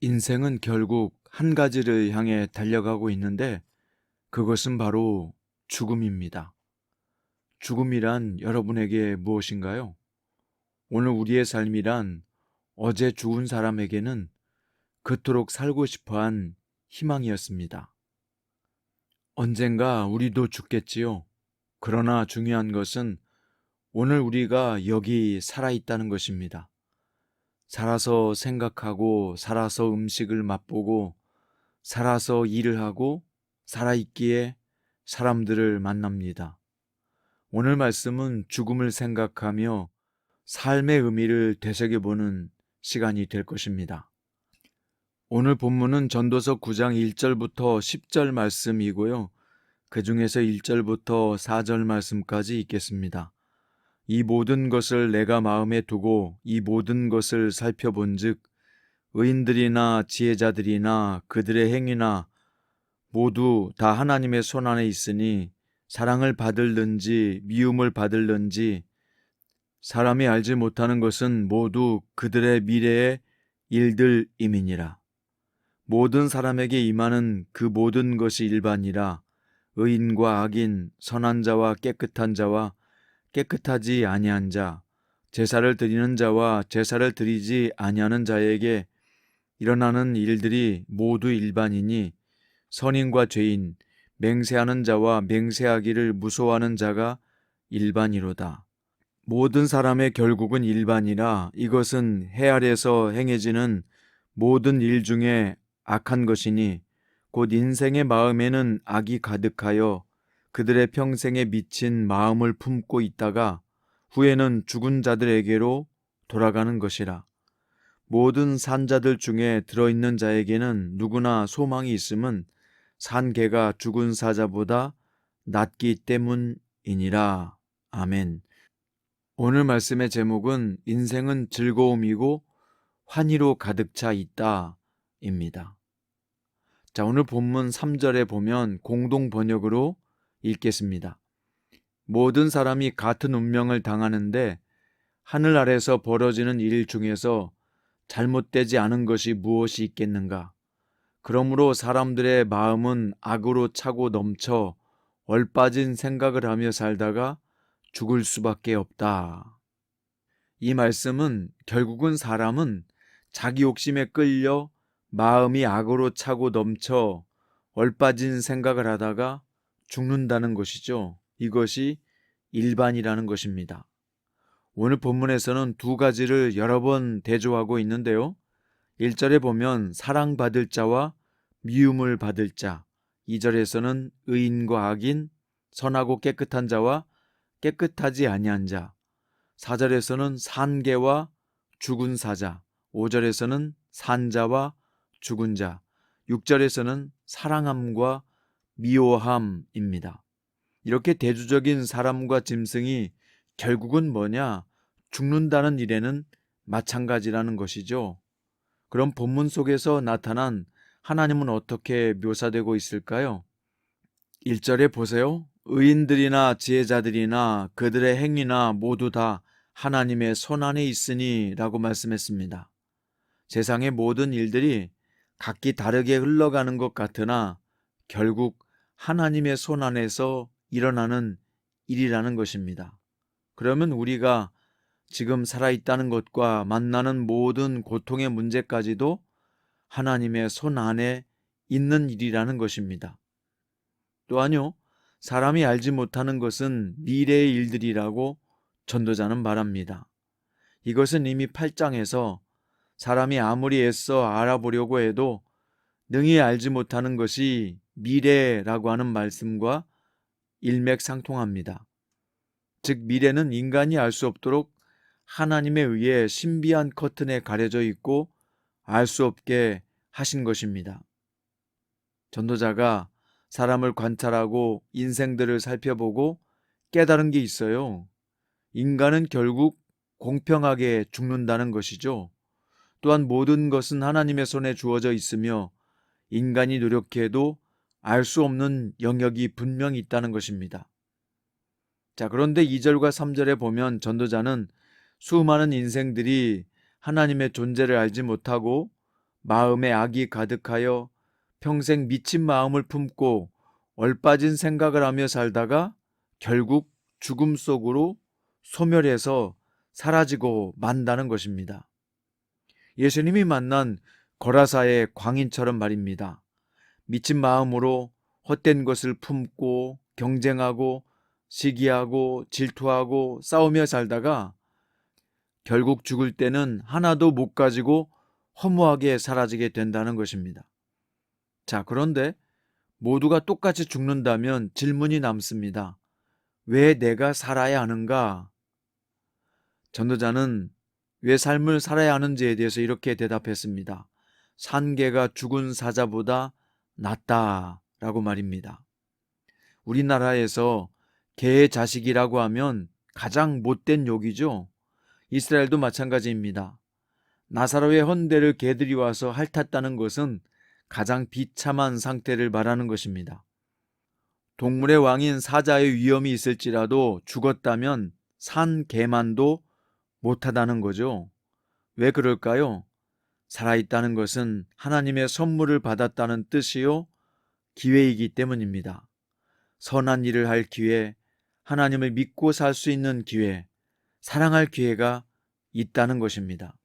인생은 결국 한 가지를 향해 달려가고 있는데 그것은 바로 죽음입니다. 죽음이란 여러분에게 무엇인가요? 오늘 우리의 삶이란 어제 죽은 사람에게는 그토록 살고 싶어 한 희망이었습니다. 언젠가 우리도 죽겠지요. 그러나 중요한 것은 오늘 우리가 여기 살아있다는 것입니다. 살아서 생각하고, 살아서 음식을 맛보고, 살아서 일을 하고, 살아있기에 사람들을 만납니다. 오늘 말씀은 죽음을 생각하며 삶의 의미를 되새겨보는 시간이 될 것입니다. 오늘 본문은 전도서 9장 1절부터 10절 말씀이고요. 그 중에서 1절부터 4절 말씀까지 읽겠습니다. 이 모든 것을 내가 마음에 두고 이 모든 것을 살펴본즉 의인들이나 지혜자들이나 그들의 행위나 모두 다 하나님의 손안에 있으니 사랑을 받을는지 미움을 받을는지 사람이 알지 못하는 것은 모두 그들의 미래의 일들임이니라. 모든 사람에게 임하는 그 모든 것이 일반이라. 의인과 악인, 선한 자와 깨끗한 자와 깨끗하지 아니한 자, 제사를 드리는 자와 제사를 드리지 아니하는 자에게 일어나는 일들이 모두 일반이니 선인과 죄인, 맹세하는 자와 맹세하기를 무서워하는 자가 일반이로다. 모든 사람의 결국은 일반이라. 이것은 해 아래서 행해지는 모든 일 중에 악한 것이니 곧 인생의 마음에는 악이 가득하여 그들의 평생에 미친 마음을 품고 있다가 후에는 죽은 자들에게로 돌아가는 것이라. 모든 산자들 중에 들어있는 자에게는 누구나 소망이 있음은 산 개가 죽은 사자보다 낫기 때문이니라. 아멘. 오늘 말씀의 제목은 인생은 즐거움이고 환희로 가득 차 있다입니다. 자, 오늘 본문 3절에 보면 공동 번역으로 읽겠습니다. 모든 사람이 같은 운명을 당하는데 하늘 아래서 벌어지는 일 중에서 잘못되지 않은 것이 무엇이 있겠는가? 그러므로 사람들의 마음은 악으로 차고 넘쳐 얼빠진 생각을 하며 살다가 죽을 수밖에 없다. 이 말씀은 결국은 사람은 자기 욕심에 끌려 마음이 악으로 차고 넘쳐 얼빠진 생각을 하다가 죽는다는 것이죠. 이것이 일반이라는 것입니다. 오늘 본문에서는 두 가지를 여러 번 대조하고 있는데요. 1절에 보면 사랑받을 자와 미움을 받을 자, 2절에서는 의인과 악인, 선하고 깨끗한 자와 깨끗하지 아니한 자, 4절에서는 산개와 죽은 사자, 5절에서는 산자와 죽은 자, 6절에서는 사랑함과 미워함입니다. 이렇게 대조적인 사람과 짐승이 결국은 뭐냐? 죽는다는 일에는 마찬가지라는 것이죠. 그럼 본문 속에서 나타난 하나님은 어떻게 묘사되고 있을까요? 1절에 보세요. 의인들이나 지혜자들이나 그들의 행위나 모두 다 하나님의 손안에 있으니 라고 말씀했습니다. 세상의 모든 일들이 각기 다르게 흘러가는 것 같으나 결국 하나님의 손안에서 일어나는 일이라는 것입니다. 그러면 우리가 지금 살아있다는 것과 만나는 모든 고통의 문제까지도 하나님의 손 안에 있는 일이라는 것입니다. 또한요, 사람이 알지 못하는 것은 미래의 일들이라고 전도자는 말합니다. 이것은 이미 8장에서 사람이 아무리 애써 알아보려고 해도 능히 알지 못하는 것이 미래라고 하는 말씀과 일맥상통합니다. 즉 미래는 인간이 알 수 없도록 하나님에 의해 신비한 커튼에 가려져 있고 알 수 없게 하신 것입니다. 전도자가 사람을 관찰하고 인생들을 살펴보고 깨달은 게 있어요. 인간은 결국 공평하게 죽는다는 것이죠. 또한 모든 것은 하나님의 손에 주어져 있으며 인간이 노력해도 알 수 없는 영역이 분명히 있다는 것입니다. 자, 그런데 2절과 3절에 보면 전도자는 수많은 인생들이 하나님의 존재를 알지 못하고 마음에 악이 가득하여 평생 미친 마음을 품고 얼빠진 생각을 하며 살다가 결국 죽음 속으로 소멸해서 사라지고 만다는 것입니다. 예수님이 만난 거라사의 광인처럼 말입니다. 미친 마음으로 헛된 것을 품고 경쟁하고 시기하고 질투하고 싸우며 살다가 결국 죽을 때는 하나도 못 가지고 허무하게 사라지게 된다는 것입니다. 자, 그런데 모두가 똑같이 죽는다면 질문이 남습니다. 왜 내가 살아야 하는가? 전도자는 왜 삶을 살아야 하는지에 대해서 이렇게 대답했습니다. 산 개가 죽은 사자보다 낫다라고 말입니다. 우리나라에서 개의 자식이라고 하면 가장 못된 욕이죠. 이스라엘도 마찬가지입니다. 나사로의 헌대를 개들이 와서 핥았다는 것은 가장 비참한 상태를 말하는 것입니다. 동물의 왕인 사자의 위험이 있을지라도 죽었다면 산 개만도 못하다는 거죠. 왜 그럴까요? 살아있다는 것은 하나님의 선물을 받았다는 뜻이요, 기회이기 때문입니다. 선한 일을 할 기회, 하나님을 믿고 살 수 있는 기회, 사랑할 기회가 있다는 것입니다.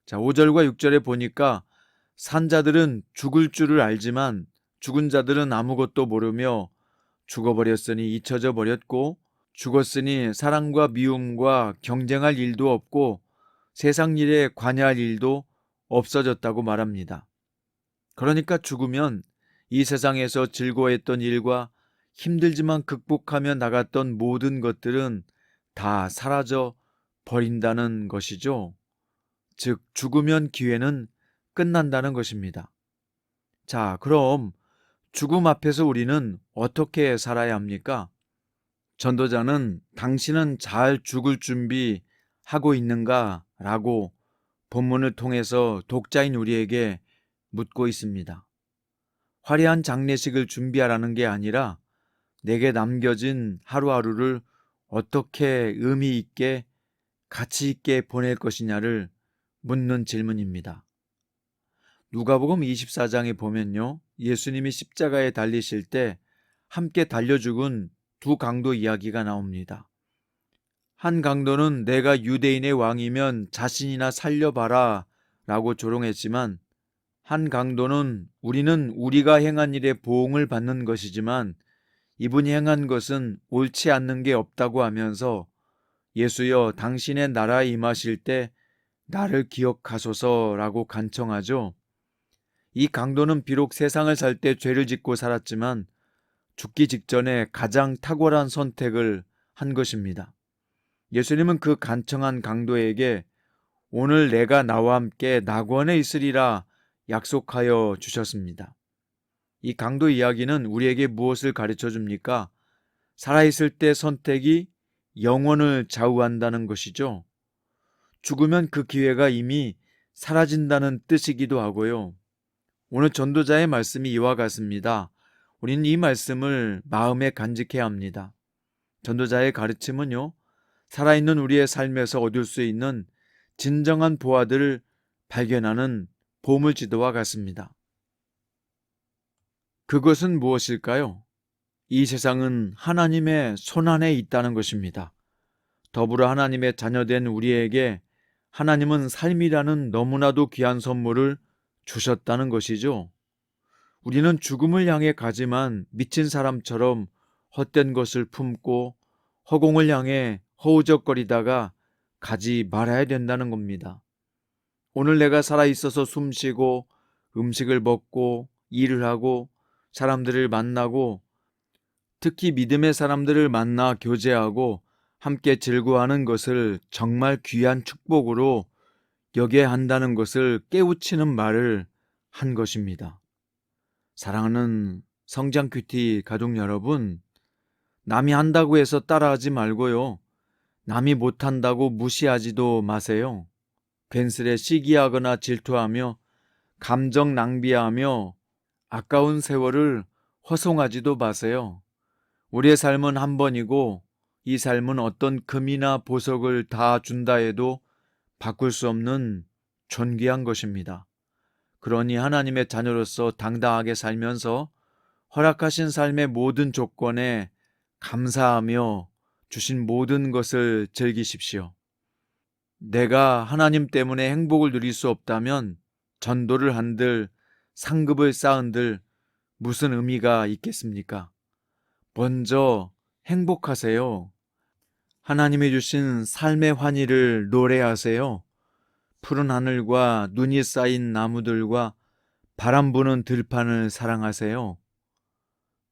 자, 5절과 6절에 보니까 산자들은 죽을 줄을 알지만 죽은 자들은 아무것도 모르며 죽어버렸으니 잊혀져 버렸고 죽었으니 사랑과 미움과 경쟁할 일도 없고 세상 일에 관여할 일도 없어졌다고 말합니다. 그러니까 죽으면 이 세상에서 즐거워했던 일과 힘들지만 극복하며 나갔던 모든 것들은 다 사라져 버린다는 것이죠. 즉, 죽으면 기회는 끝난다는 것입니다. 자, 그럼 죽음 앞에서 우리는 어떻게 살아야 합니까? 전도자는 당신은 잘 죽을 준비하고 있는가? 라고 본문을 통해서 독자인 우리에게 묻고 있습니다. 화려한 장례식을 준비하라는 게 아니라 내게 남겨진 하루하루를 어떻게 의미 있게 가치 있게 보낼 것이냐를 묻는 질문입니다. 누가복음 24장에 보면요, 예수님이 십자가에 달리실 때 함께 달려 죽은 두 강도 이야기가 나옵니다. 한 강도는 내가 유대인의 왕이면 자신이나 살려봐라 라고 조롱했지만, 한 강도는 우리는 우리가 행한 일에 보응을 받는 것이지만 이분이 행한 것은 옳지 않는 게 없다고 하면서 예수여 당신의 나라에 임하실 때 나를 기억하소서라고 간청하죠. 이 강도는 비록 세상을 살 때 죄를 짓고 살았지만 죽기 직전에 가장 탁월한 선택을 한 것입니다. 예수님은 그 간청한 강도에게 오늘 내가 나와 함께 낙원에 있으리라 약속하여 주셨습니다. 이 강도 이야기는 우리에게 무엇을 가르쳐 줍니까? 살아있을 때 선택이 영혼을 좌우한다는 것이죠. 죽으면 그 기회가 이미 사라진다는 뜻이기도 하고요. 오늘 전도자의 말씀이 이와 같습니다. 우리는 이 말씀을 마음에 간직해야 합니다. 전도자의 가르침은요, 살아있는 우리의 삶에서 얻을 수 있는 진정한 보화들을 발견하는 보물지도와 같습니다. 그것은 무엇일까요? 이 세상은 하나님의 손안에 있다는 것입니다. 더불어 하나님의 자녀된 우리에게 하나님은 삶이라는 너무나도 귀한 선물을 주셨다는 것이죠. 우리는 죽음을 향해 가지만 미친 사람처럼 헛된 것을 품고 허공을 향해 허우적거리다가 가지 말아야 된다는 겁니다. 오늘 내가 살아있어서 숨쉬고 음식을 먹고 일을 하고 사람들을 만나고 특히 믿음의 사람들을 만나 교제하고 함께 즐거워하는 것을 정말 귀한 축복으로 여겨야 한다는 것을 깨우치는 말을 한 것입니다. 사랑하는 성장 큐티 가족 여러분, 남이 한다고 해서 따라하지 말고요. 남이 못한다고 무시하지도 마세요. 괜스레 시기하거나 질투하며 감정 낭비하며 아까운 세월을 허송하지도 마세요. 우리의 삶은 한 번이고 이 삶은 어떤 금이나 보석을 다 준다 해도 바꿀 수 없는 존귀한 것입니다. 그러니 하나님의 자녀로서 당당하게 살면서 허락하신 삶의 모든 조건에 감사하며 주신 모든 것을 즐기십시오. 내가 하나님 때문에 행복을 누릴 수 없다면 전도를 한들 상급을 쌓은들 무슨 의미가 있겠습니까? 먼저 행복하세요. 하나님이 주신 삶의 환희를 노래하세요. 푸른 하늘과 눈이 쌓인 나무들과 바람 부는 들판을 사랑하세요.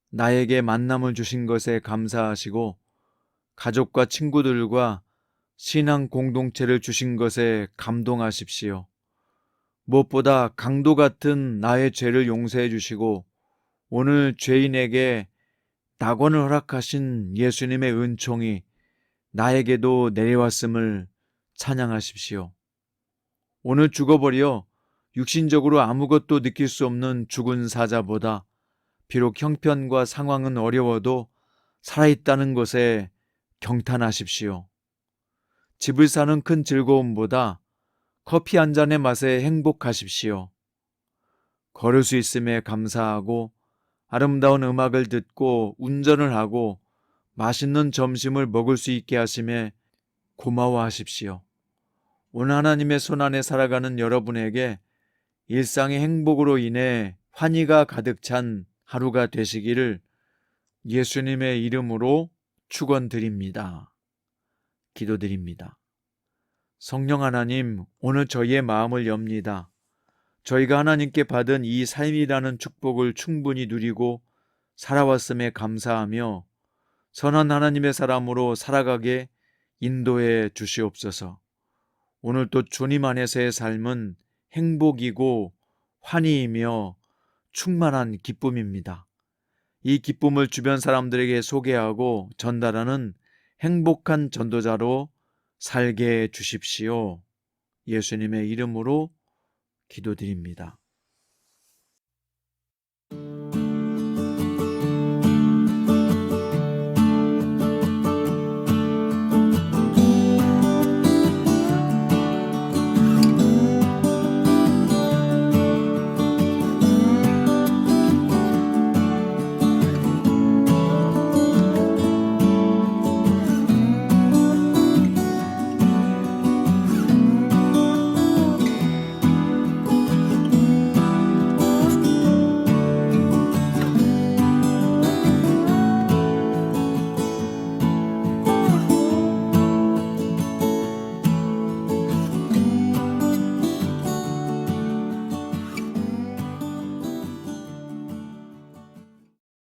나에게 만남을 주신 것에 감사하시고 가족과 친구들과 신앙 공동체를 주신 것에 감동하십시오. 무엇보다 강도 같은 나의 죄를 용서해 주시고 오늘 죄인에게 낙원을 허락하신 예수님의 은총이 나에게도 내려왔음을 찬양하십시오. 오늘 죽어버려 육신적으로 아무것도 느낄 수 없는 죽은 사자보다 비록 형편과 상황은 어려워도 살아있다는 것에 경탄하십시오. 집을 사는 큰 즐거움보다 커피 한 잔의 맛에 행복하십시오. 걸을 수 있음에 감사하고 아름다운 음악을 듣고 운전을 하고 맛있는 점심을 먹을 수 있게 하심에 고마워하십시오. 오늘 하나님의 손안에 살아가는 여러분에게 일상의 행복으로 인해 환희가 가득 찬 하루가 되시기를 예수님의 이름으로 축원드립니다. 기도드립니다. 성령 하나님, 오늘 저희의 마음을 엽니다. 저희가 하나님께 받은 이 삶이라는 축복을 충분히 누리고 살아왔음에 감사하며 선한 하나님의 사람으로 살아가게 인도해 주시옵소서. 오늘 또 주님 안에서의 삶은 행복이고 환희이며 충만한 기쁨입니다. 이 기쁨을 주변 사람들에게 소개하고 전달하는 행복한 전도자로 살게 해 주십시오. 예수님의 이름으로 기도드립니다.